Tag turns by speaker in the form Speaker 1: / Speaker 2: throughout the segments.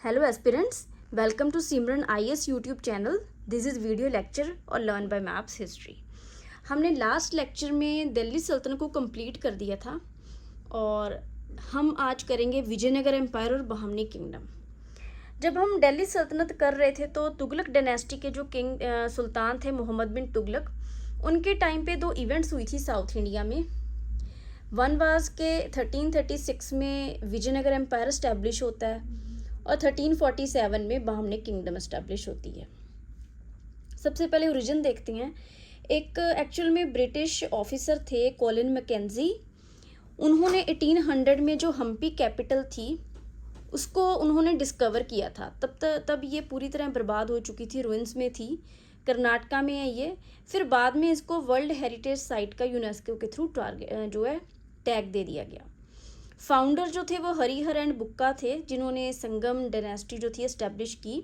Speaker 1: Hello aspirants, welcome to Simran IAS YouTube channel. This is video lecture और learn by maps history. हमने last lecture में दिल्ली सल्तनत को complete कर दिया था और हम आज करेंगे विजयनगर एम्पायर और बहमनी किंगडम। जब हम दिल्ली सल्तनत कर रहे थे तो तुगलक डायनेस्टी के जो सुल्तान थे मोहम्मद बिन तुगलक, उनके टाइम पे दो इवेंट्स हुई थी साउथ इंडिया में। वन वाज के 1336 में विजयनगर एम्पायर इस्टेब्लिश होता है और 1347 में बहमनी किंगडम इस्टेब्लिश होती है। सबसे पहले ओरिजिन देखते हैं। एक एक्चुअल में ब्रिटिश ऑफिसर थे कॉलिन मैकेंजी। उन्होंने 1800 में जो हम्पी कैपिटल थी उसको उन्होंने डिस्कवर किया था। तब ये पूरी तरह बर्बाद हो चुकी थी, रुइंस में थी। कर्नाटका में है ये। फिर बाद में इसको वर्ल्ड हेरिटेज साइट का यूनेस्को के थ्रू जो है टैग दे दिया गया। फाउंडर जो थे वो हरिहर एंड बुक्का थे, जिन्होंने संगम डायनेस्टी जो थी एस्टेब्लिश की।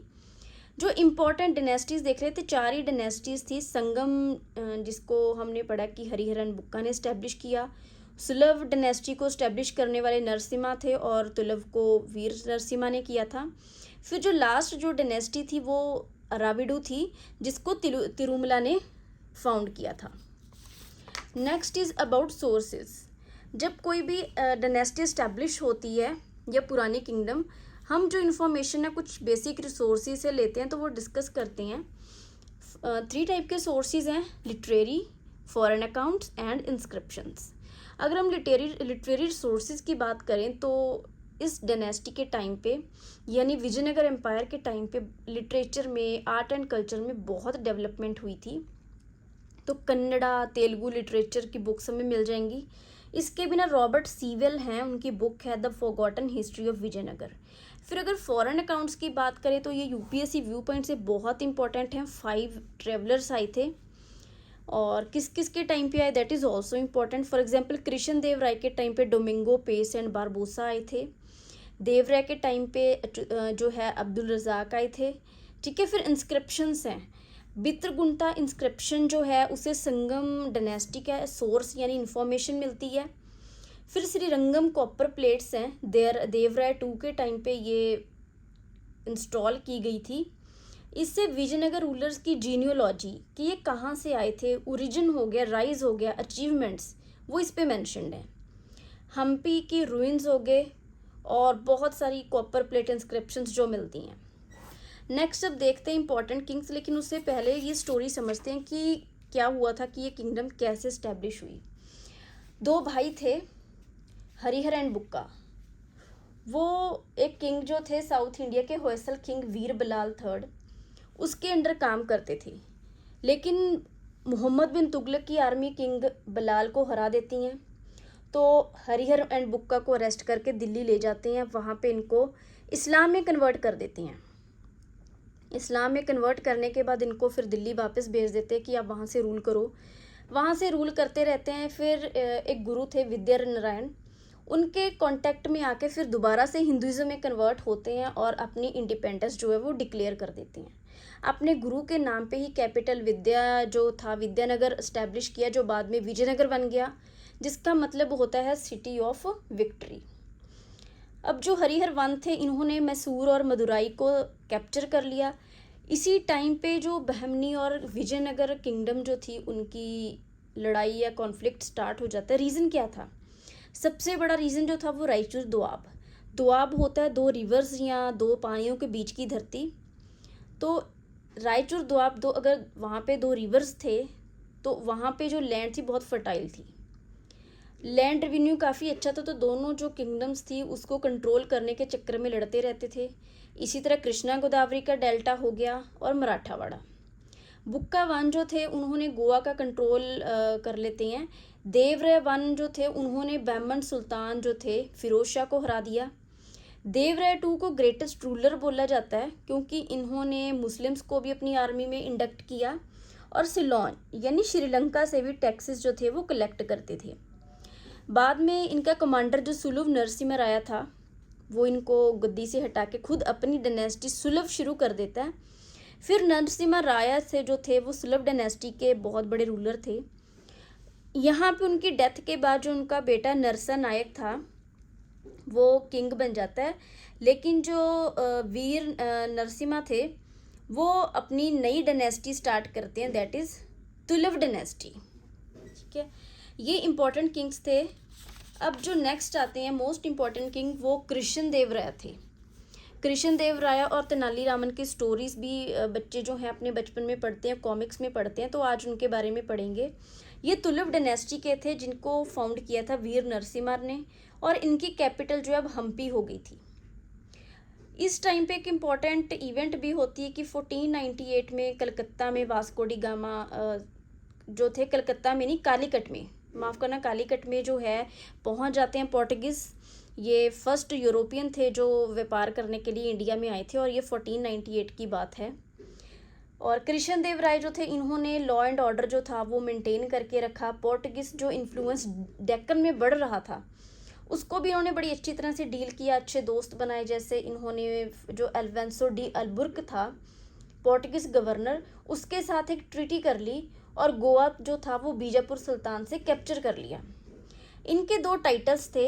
Speaker 1: जो इम्पोर्टेंट डायनेस्टीज देख रहे थे, चार ही डायनेस्टीज थी। संगम जिसको हमने पढ़ा कि हरिहर एंड बुक्का ने एस्टेब्लिश किया। सुलभ डायनेस्टी को एस्टेब्लिश करने वाले नरसिम्हा थे और तुलव को वीर नरसिम्हा ने किया था। फिर जो लास्ट जो डायनेस्टी थी वो अराविडू थी, जिसको तिरुमला ने फाउंड किया था। Next is about sources. जब कोई भी डायनेस्टी इस्टेब्लिश होती है या पुरानी किंगडम, हम जो इन्फॉर्मेशन है कुछ बेसिक रिसोर्सेज से लेते हैं तो वो डिस्कस करते हैं। 3 टाइप के सोर्सेज हैं, literary, foreign accounts and inscriptions. अगर हम लिटरेरी रिसोर्सेज की बात करें तो इस डायनेस्टी के टाइम पे यानी विजयनगर एम्पायर के टाइम पे लिटरेचर में, आर्ट एंड कल्चर में बहुत डेवलपमेंट हुई थी। तो कन्नड़ा, तेलुगु लिटरेचर की बुक्स हमें मिल जाएंगी। इसके बिना रॉबर्ट सीवेल हैं, उनकी बुक है the forgotten history of Vijayanagar. फिर अगर फॉरेन अकाउंट्स की बात करें तो ये यूपीएससी व्यू पॉइंट से बहुत इंपॉर्टेंट हैं। 5 ट्रेवलर्स आए थे और किस किस के टाइम पे आए that is also important. For example Krishna Dev Rai के टाइम पे डोमिंगो पेस एंड बारबोसा आए थे। देव राय के टाइम पे जो है अब्दुल रज़ाक आए थे। ठीक है। फिर इंस्क्रिप्शंस हैं। बित्रगुंटा इंस्क्रिप्शन जो है उसे संगम डायनेस्टी का सोर्स यानी इन्फॉर्मेशन मिलती है। फिर श्रीरंगम कॉपर प्लेट्स हैं, देवराय 2 के टाइम पे ये इंस्टॉल की गई थी। इससे विजयनगर रूलर्स की जीनियोलॉजी कि ये कहाँ से आए थे, ओरिजिन हो गया, राइज हो गया, अचीवमेंट्स, वो इस पे मैंशनड है। हम्पी की रूइंस हो गए और बहुत सारी कॉपर प्लेट इंस्क्रिप्शंस जो मिलती हैं। नेक्स्ट अब देखते हैं इंपॉर्टेंट किंग्स, लेकिन उससे पहले ये स्टोरी समझते हैं कि क्या हुआ था, कि ये किंगडम कैसे इस्टेब्लिश हुई। 2 भाई थे, हरिहर एंड बुक्का। वो एक किंग जो थे साउथ इंडिया के, होयसल किंग वीर बलाल 3rd, उसके अंडर काम करते थे। लेकिन मोहम्मद बिन तुगलक की आर्मी किंग बलाल को हरा देती हैं। तो हरिहर एंड बुक्का को अरेस्ट करके दिल्ली ले जाते हैं। वहाँ पे इनको इस्लाम में कन्वर्ट कर देती हैं। इस्लाम में कन्वर्ट करने के बाद इनको फिर दिल्ली वापस भेज देते हैं कि आप वहाँ से रूल करो। वहाँ से रूल करते रहते हैं। फिर एक गुरु थे विद्या नारायण, उनके कांटेक्ट में आके फिर दोबारा से हिंदुइज्म में कन्वर्ट होते हैं और अपनी इंडिपेंडेंस जो है वो डिक्लेयर कर देते हैं। अपने गुरु के नाम पे ही कैपिटल विद्या जो था विद्यानगर इस्टेब्लिश किया, जो बाद में विजयनगर बन गया, जिसका मतलब होता है सिटी ऑफ विक्ट्री। अब जो हरिहर 1 थे, इन्होंने मैसूर और मदुराई को कैप्चर कर लिया। इसी टाइम पे जो बहमनी और विजयनगर किंगडम जो थी उनकी लड़ाई या कॉन्फ्लिक्ट स्टार्ट हो जाता है। रीज़न क्या था? सबसे बड़ा रीज़न जो था वो रायचूर दोआब। दोआब होता है 2 रिवर्स या 2 पानियों के बीच की धरती। तो रायचूर दोआब अगर वहाँ पे 2 रिवर्स थे तो वहाँ पे जो लैंड थी बहुत फर्टाइल थी, लैंड रेवेन्यू काफ़ी अच्छा था। तो दोनों जो किंगडम्स थी उसको कंट्रोल करने के चक्कर में लड़ते रहते थे। इसी तरह कृष्णा गोदावरी का डेल्टा हो गया और मराठावाड़ा। बुक्का 1 जो थे उन्होंने गोवा का कंट्रोल कर लेते हैं। देवराय 1 जो थे उन्होंने बहमन सुल्तान जो थे फिरोज शाह को हरा दिया। देवराय 2 को ग्रेटेस्ट रूलर बोला जाता है क्योंकि इन्होंने मुस्लिम्स को भी अपनी आर्मी में इंडक्ट किया और सिलोन यानी श्रीलंका से भी टैक्सेस जो थे वो कलेक्ट करते थे। बाद में इनका कमांडर जो सुलभ नरसिम्हा राय था वो इनको गद्दी से हटा के खुद अपनी डायनेस्टी सुलभ शुरू कर देता है। फिर नरसिम्हा राय से जो थे वो सुलभ डायनेस्टी के बहुत बड़े रूलर थे। यहाँ पे उनकी डेथ के बाद जो उनका बेटा नरसा नायक था वो किंग बन जाता है। लेकिन जो वीर नरसिम्हा थे वो अपनी नई डायनेस्टी स्टार्ट करते हैं, दैट इज़ तुलुव डायनेस्टी। ठीक है, ये इम्पोर्टेंट किंग्स थे। अब जो नेक्स्ट आते हैं मोस्ट इम्पॉर्टेंट किंग, वो कृष्ण देव राय थे। कृष्ण देव राय और तेनालीरामन की स्टोरीज भी बच्चे जो हैं अपने बचपन में पढ़ते हैं, कॉमिक्स में पढ़ते हैं, तो आज उनके बारे में पढ़ेंगे। ये तुलुव डायनेस्टी के थे जिनको फाउंड किया था वीर नरसिम्हा ने, और इनकी कैपिटल जो है अब हम्पी हो गई थी। इस टाइम पे एक इम्पॉर्टेंट इवेंट भी होती है कि 1498 में कलकत्ता में वास्को डी गामा जो थे, कलकत्ता में नहीं कालीकट में, माफ़ करना, कालीकट में जो है पहुंच जाते हैं पोर्टुगीज़। ये फर्स्ट यूरोपियन थे जो व्यापार करने के लिए इंडिया में आए थे, और ये 1498 की बात है। और कृष्ण देव राय जो थे, इन्होंने लॉ एंड ऑर्डर जो था वो मेंटेन करके रखा। पोर्टुगीज़ जो इन्फ्लुएंस डेक्कन में बढ़ रहा था उसको भी इन्होंने बड़ी अच्छी तरह से डील किया, अच्छे दोस्त बनाए। जैसे इन्होंने जो अल्फोंसो डी अल्बुर्क था पोर्टुगीज़ गवर्नर, उसके साथ एक ट्रीटी कर ली और गोवा जो था वो बीजापुर सुल्तान से कैप्चर कर लिया। इनके दो टाइटल्स थे,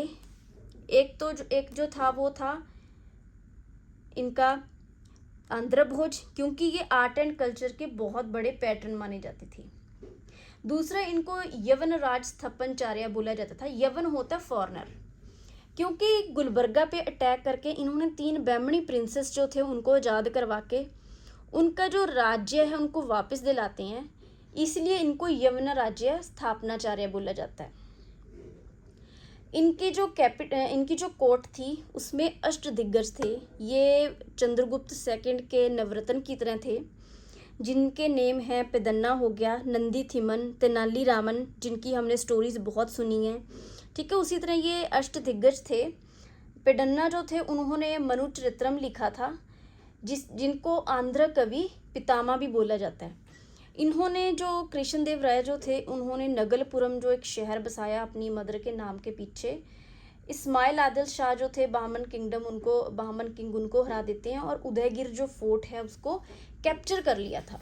Speaker 1: एक जो था वो था इनका आंध्र भोज, क्योंकि ये आर्ट एंड कल्चर के बहुत बड़े पैटर्न माने जाते थे। दूसरा, इनको यवन राज स्थपनचार्य बोला जाता था। यवन होता फॉरनर, क्योंकि गुलबर्गा पे अटैक करके इन्होंने 3 बैमणी प्रिंसेस जो थे उनको आज़ाद करवा के उनका जो राज्य है उनको वापस दिलाते हैं, इसलिए इनको यवन राज्य स्थापनाचार्य बोला जाता है। इनकी जो कोर्ट थी उसमें अष्टदिग्गज थे। ये चंद्रगुप्त सेकंड के नवरत्न की तरह थे, जिनके नेम हैं पेदन्ना हो गया, नंदी थिमन, तेनालीरामन, जिनकी हमने स्टोरीज बहुत सुनी हैं। ठीक है, उसी तरह ये अष्टदिग्गज थे। पेडन्ना जो थे उन्होंने मनुचरित्रम लिखा था, जिनको आंध्र कवि पितामह भी बोला जाता है। इन्होंने जो कृष्ण देव राय जो थे उन्होंने नगलपुरम जो एक शहर बसाया अपनी मदर के नाम के पीछे। इस्माइल आदिल शाह जो थे बामन किंग उनको हरा देते हैं, और उदयगिर जो फोर्ट है उसको कैप्चर कर लिया था।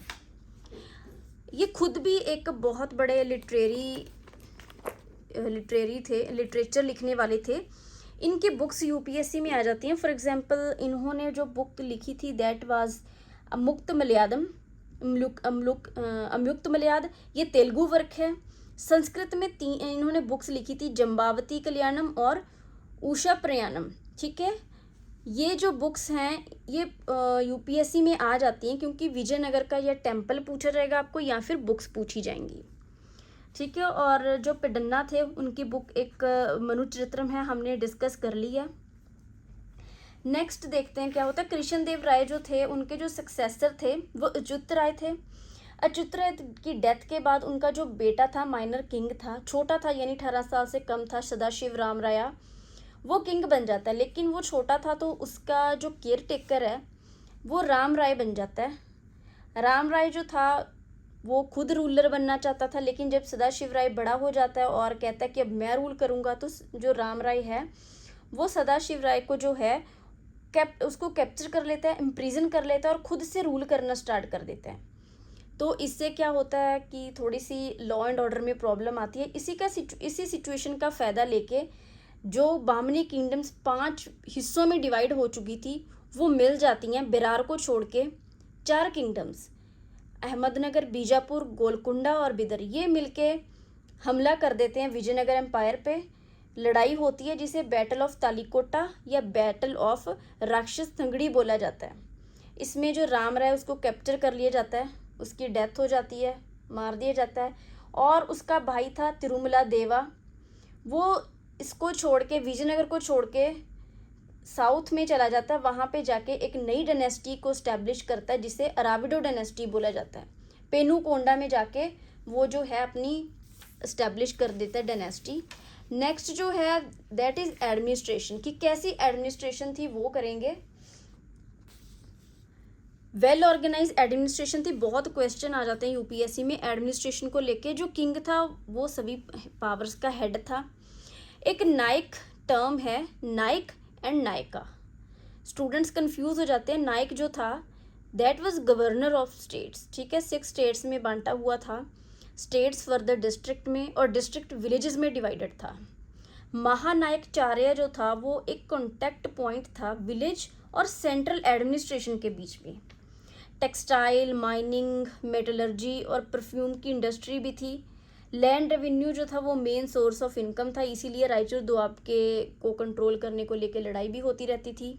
Speaker 1: ये खुद भी एक बहुत बड़े लिटरेचर लिखने वाले थे। इनकी बुक्स यूपीएससी में आ जाती हैं। फॉर एग्जांपल, इन्होंने जो बुक लिखी थी दैट वाज अमुक्त मलयालम, अम्युक्त मलयाद, ये तेलुगु वर्क है। संस्कृत में इन्होंने बुक्स लिखी थी जम्बावती कल्याणम और उषा प्रयाणम। ठीक है, ये जो बुक्स हैं ये यूपीएससी में आ जाती हैं, क्योंकि विजयनगर का या टेम्पल पूछा जाएगा आपको या फिर बुक्स पूछी जाएंगी। ठीक है, और जो पेडन्ना थे उनकी बुक एक मनुचरित्रम है, हमने डिस्कस कर लिया। नेक्स्ट देखते हैं क्या होता है। कृष्ण देव राय जो थे उनके जो सक्सेसर थे वो अच्युत राय थे। अच्युत राय की डेथ के बाद उनका जो बेटा था माइनर किंग था, छोटा था यानी 18 साल से कम था, सदाशिव राम राया, वो किंग बन जाता है। लेकिन वो छोटा था तो उसका जो केयर टेकर है वो राम राय बन जाता है। राम राय जो था वो खुद रूलर बनना चाहता था, लेकिन जब सदाशिव राय बड़ा हो जाता है और कहता है कि अब मैं रूल करूँगा, तो जो राम राय है वो सदाशिव राय को जो है उसको कैप्चर कर लेता है, इम्प्रिजन कर लेता है और खुद से रूल करना स्टार्ट कर देता है। तो इससे क्या होता है कि थोड़ी सी लॉ एंड ऑर्डर में प्रॉब्लम आती है। इसी सिचुएशन का फ़ायदा लेके जो बामनी किंगडम्स 5 हिस्सों में डिवाइड हो चुकी थी वो मिल जाती हैं। बेरार को छोड़ के 4 किंगडम्स, अहमदनगर, बीजापुर, गोलकुंडा और बिदर, ये मिलके हमला कर देते हैं विजयनगर एम्पायर पे। लड़ाई होती है जिसे बैटल ऑफ तालीकोटा या बैटल ऑफ राक्षस थंगड़ी बोला जाता है। इसमें जो राम राय उसको कैप्चर कर लिया जाता है, उसकी डेथ हो जाती है, मार दिया जाता है। और उसका भाई था तिरुमला देवा, वो इसको छोड़ के, विजयनगर को छोड़ के साउथ में चला जाता है। वहाँ पे जाके एक नई डायनेस्टी को इस्टेब्लिश करता है जिसे अराविडो डायनेस्टी बोला जाता है। पेनुकोंडा में जाके वो जो है अपनी इस्टेब्लिश कर देता है डायनेस्टी। नेक्स्ट जो है दैट इज एडमिनिस्ट्रेशन, कि कैसी एडमिनिस्ट्रेशन थी वो करेंगे। वेल ऑर्गेनाइज एडमिनिस्ट्रेशन थी। बहुत क्वेश्चन आ जाते हैं यूपीएससी में एडमिनिस्ट्रेशन को लेके। जो किंग था वो सभी पावर्स का हेड था। एक नायक टर्म है, नायक एंड नायका, स्टूडेंट्स कंफ्यूज हो जाते हैं। नायक जो था that was governor of states. ठीक है, 6 स्टेट्स में बांटा हुआ था। स्टेट्स फर्दर डिस्ट्रिक्ट में और डिस्ट्रिक्ट विलेजेस में डिवाइडेड था। महानायकचार्य जो था वो एक कॉन्टैक्ट पॉइंट था विलेज और सेंट्रल एडमिनिस्ट्रेशन के बीच में। टेक्सटाइल, माइनिंग, मेटलर्जी और परफ्यूम की इंडस्ट्री भी थी। लैंड रेवेन्यू जो था वो मेन सोर्स ऑफ इनकम था, इसीलिए रायचूर दोआब के को कंट्रोल करने को लेकर लड़ाई भी होती रहती थी।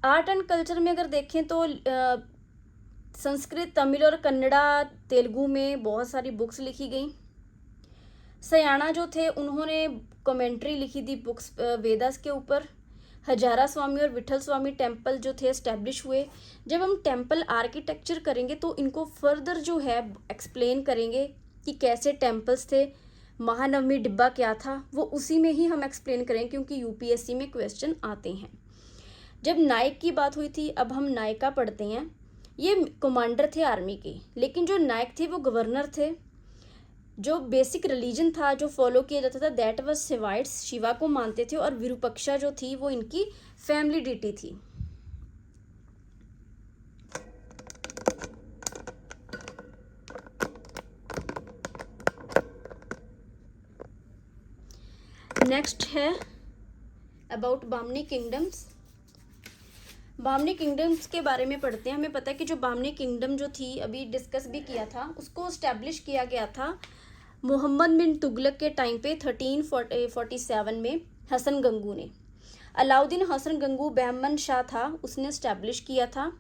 Speaker 1: आर्ट एंड कल्चर में अगर देखें तो संस्कृत, तमिल और कन्नड़ा, तेलुगु में बहुत सारी बुक्स लिखी गई। सयाना जो थे उन्होंने कमेंट्री लिखी थी बुक्स वेदास के ऊपर। हजारा स्वामी और विठल स्वामी टेम्पल जो थे एस्टेब्लिश हुए। जब हम टेम्पल आर्किटेक्चर करेंगे तो इनको फर्दर जो है एक्सप्लेन करेंगे कि कैसे टेम्पल्स थे, महानवमी डिब्बा क्या था, वो उसी में ही हम एक्सप्लेन करेंगे क्योंकि यूपीएससी में क्वेश्चन आते हैं। जब नायक की बात हुई थी, अब हम नायका पढ़ते हैं। ये कमांडर थे आर्मी के, लेकिन जो नायक थे वो गवर्नर थे। जो बेसिक रिलीजन था जो फॉलो किया जाता था दैट वाज शिवाइट्स, शिवा को मानते थे, और विरूपक्षा जो थी वो इनकी फैमिली डिटी थी। नेक्स्ट है about Bamni kingdoms. Bamni kingdoms के बारे में पढ़ते हैं। हमें पता है कि जो बामनी किंगडम जो थी, अभी डिस्कस भी किया था, उसको इस्टेब्लिश किया गया था मोहम्मद बिन तुगलक के टाइम पे 1347 में हसन गंगू ने। अलाउद्दीन हसन गंगू बहमन शाह था, उसने इस्टेब्लिश किया था।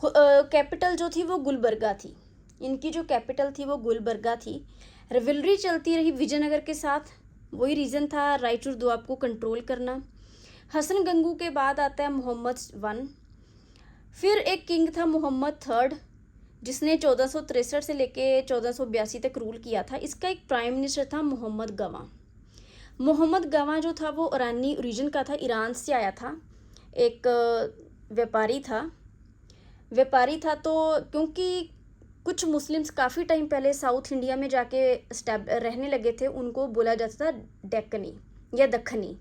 Speaker 1: कैपिटल जो थी वो गुलबर्गा थी, इनकी जो कैपिटल थी वो गुलबर्गा थी। रिवलरी चलती रही विजयनगर के साथ, वही रीज़न था रायचूर दोआब को कंट्रोल करना। हसन गंगू के बाद आता है मोहम्मद वन। फिर एक किंग था मोहम्मद थर्ड, जिसने 1463 से लेके 1482 तक रूल किया था। इसका एक प्राइम मिनिस्टर था मोहम्मद गवां। मोहम्मद गवां जो था वो ईरानी ओरिजिन का था, ईरान से आया था। एक व्यापारी था तो क्योंकि कुछ मुस्लिम्स काफ़ी टाइम पहले साउथ इंडिया में जाके रहने लगे थे, उनको बोला जाता था डेक्कनी या दक्खनी।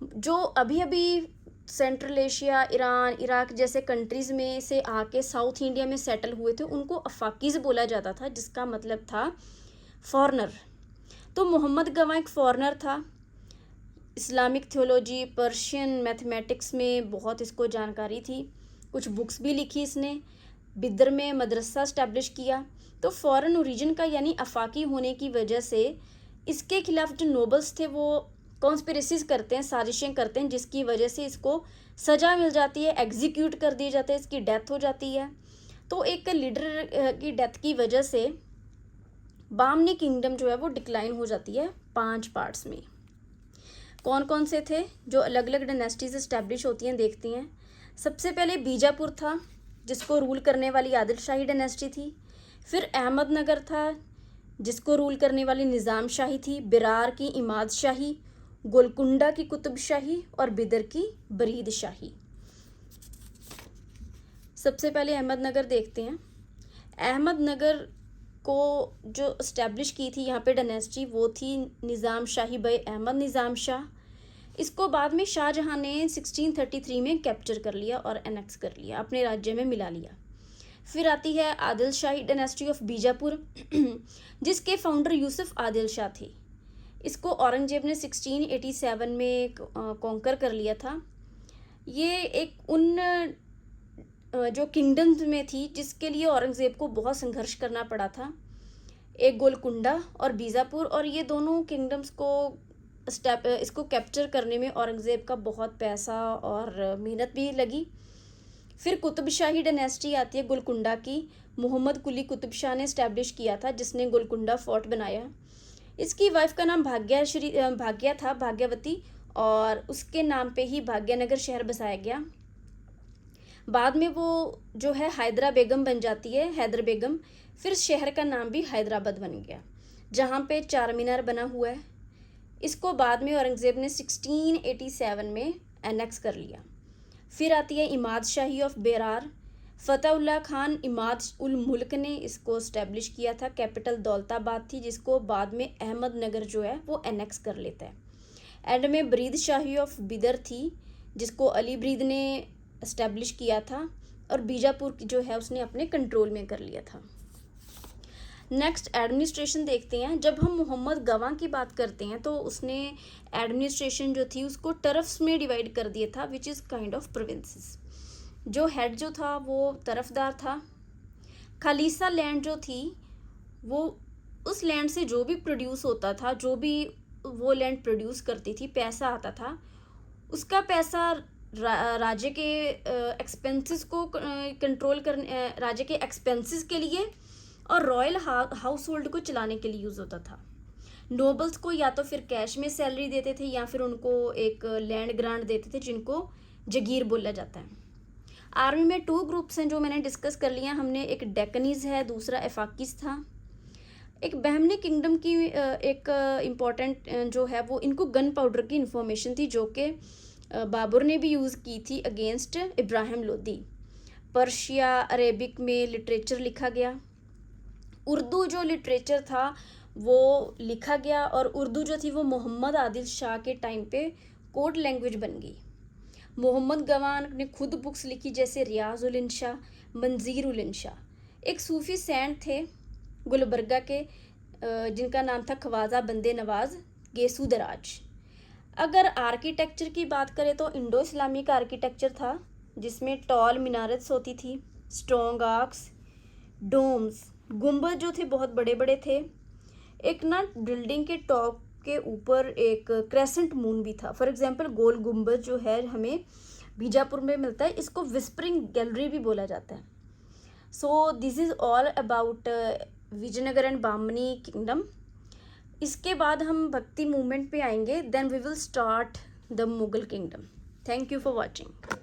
Speaker 1: जो अभी अभी सेंट्रल एशिया, ईरान, इराक जैसे कंट्रीज़ में से आके साउथ इंडिया में सेटल हुए थे, उनको अफाकीज़ बोला जाता था, जिसका मतलब था फॉरनर। तो मोहम्मद गवां एक फॉरनर था। इस्लामिक थियोलॉजी, पर्शियन मैथमेटिक्स में बहुत इसको जानकारी थी। कुछ बुक्स भी लिखी इसने। बिदर में मदरसा इस्टेब्लिश किया। तो फॉरेन ओरिजिन का यानी अफाकी होने की वजह से इसके खिलाफ जो नोबल्स थे वो कॉन्स्पिरेसीज करते हैं, साजिशें करते हैं, जिसकी वजह से इसको सज़ा मिल जाती है, एग्जीक्यूट कर दिए जाते हैं, इसकी डेथ हो जाती है। तो एक लीडर की डेथ की वजह से बामनी किंगडम जो है वो डिक्लाइन हो जाती है 5 पार्ट्स में। कौन कौन से थे जो अलग अलग डायनेस्टीज इस्टेब्लिश होती हैं, देखती हैं। सबसे पहले बीजापुर था, जिसको रूल करने वाली आदिल शाही डायनेस्टी थी। फिर अहमदनगर था, जिसको रूल करने वाली निज़ाम शाही थी। बिरार की इमाद शाही, गोलकुंडा की कुतुब शाही और बिदर की बरीद शाही। सबसे पहले अहमदनगर देखते हैं। अहमदनगर को जो इस्टेब्लिश की थी यहाँ पे डायनेस्टी, वो थी निज़ाम शाही बाय अहमद निज़ाम शाह। इसको बाद में शाहजहाँ ने 1633 में कैप्चर कर लिया और एनेक्स कर लिया, अपने राज्य में मिला लिया। फिर आती है आदिल शाही डायनेस्टी ऑफ बीजापुर, जिसके फाउंडर यूसुफ आदिल शाह थे। इसको औरंगजेब ने 1687 में कॉन्कर कर लिया था। ये एक उन जो किंगडम्स में थी जिसके लिए औरंगजेब को बहुत संघर्ष करना पड़ा था। एक गोलकुंडा और बीजापुर, और ये दोनों किंगडम्स को इसको कैप्चर करने में औरंगजेब का बहुत पैसा और मेहनत भी लगी। फिर कुतुब शाही डायनेस्टी आती है गोलकुंडा की। मोहम्मद कुली कुतुब शाह ने इस्टेब्लिश किया था, जिसने गोलकुंडा फोर्ट बनाया। इसकी वाइफ का नाम भाग्या था, भाग्यवती, और उसके नाम पे ही भाग्यनगर शहर बसाया गया। बाद में वो जो है हैदरा बेगम बन जाती है, हैदर बेगम। फिर शहर का नाम भी हैदराबाद बन गया, जहाँ पे चार मीनार बना हुआ है। इसको बाद में औरंगज़ेब ने 1687 में एनेक्स कर लिया। फिर आती है इमाद शाही ऑफ बेरार। फ़तेहुल्लाह खान इमाद उल मुल्क ने इसको इस्टेब्लिश किया था। कैपिटल दौलताबाद थी, जिसको बाद में अहमदनगर जो है वो एनेक्स कर लेता है। एंड में बरीद शाही ऑफ बिदर थी, जिसको अली ब्रीद ने इस्टेब्लिश किया था, और बीजापुर जो है उसने अपने कंट्रोल में कर लिया था। नेक्स्ट एडमिनिस्ट्रेशन देखते हैं। जब हम मोहम्मद गवाह की बात करते हैं तो उसने एडमिनिस्ट्रेशन जो थी उसको टर्फ्स में डिवाइड कर दिया था, which is kind of provinces. जो हेड जो था वो तरफदार था। खालिसा लैंड जो थी वो उस लैंड से जो भी प्रोड्यूस होता था, जो भी वो लैंड प्रोड्यूस करती थी, पैसा आता था, उसका पैसा राज्य के एक्सपेंसेस को कंट्रोल करने, राज्य के एक्सपेंसेस के लिए और रॉयल हाउस होल्ड को चलाने के लिए यूज़ होता था। नोबल्स को या तो फिर कैश में सैलरी देते थे या फिर उनको एक लैंड ग्रांट देते थे जिनको जगीर बोला जाता है। आर्मी में 2 ग्रुप्स हैं जो मैंने डिस्कस कर लिया हमने, एक डेकनीज है, दूसरा एफाकिस था। एक बहमनी किंगडम की एक इम्पॉर्टेंट जो है वो, इनको गन पाउडर की इंफॉर्मेशन थी जो कि बाबर ने भी यूज़ की थी against Ibrahim Lodi. Persia Arabic में लिटरेचर लिखा गया। उर्दू जो लिटरेचर था वो लिखा गया और उर्दू जो थी वो मोहम्मद आदिल शाह के टाइम पे कोड लैंग्वेज बन गई। मोहम्मद गवाह ने खुद बुक्स लिखी जैसे रियाज उल इंशा, मंजीर उल इंशा। एक सूफ़ी सैंट थे गुलबर्गा के जिनका नाम था ख्वाजा बंदे नवाज गेसू दराज। अगर आर्किटेक्चर की बात करें तो इंडो इस्लामिक आर्किटेक्चर था जिसमें टॉल मीनारत्स होती थी, स्ट्रॉन्ग आर्क्स, डोम्स, गुंबद जो थे बहुत बड़े बड़े थे। एक ना बिल्डिंग के टॉप के ऊपर एक क्रेसेंट मून भी था। फॉर एग्जांपल गोल गुंबद जो है हमें बीजापुर में मिलता है, इसको विस्परिंग गैलरी भी बोला जाता है। So this is all about Vijayanagar and Bahmani kingdom. इसके बाद हम भक्ति मूवमेंट पे आएंगे, then we will start the Mughal kingdom. Thank you for watching.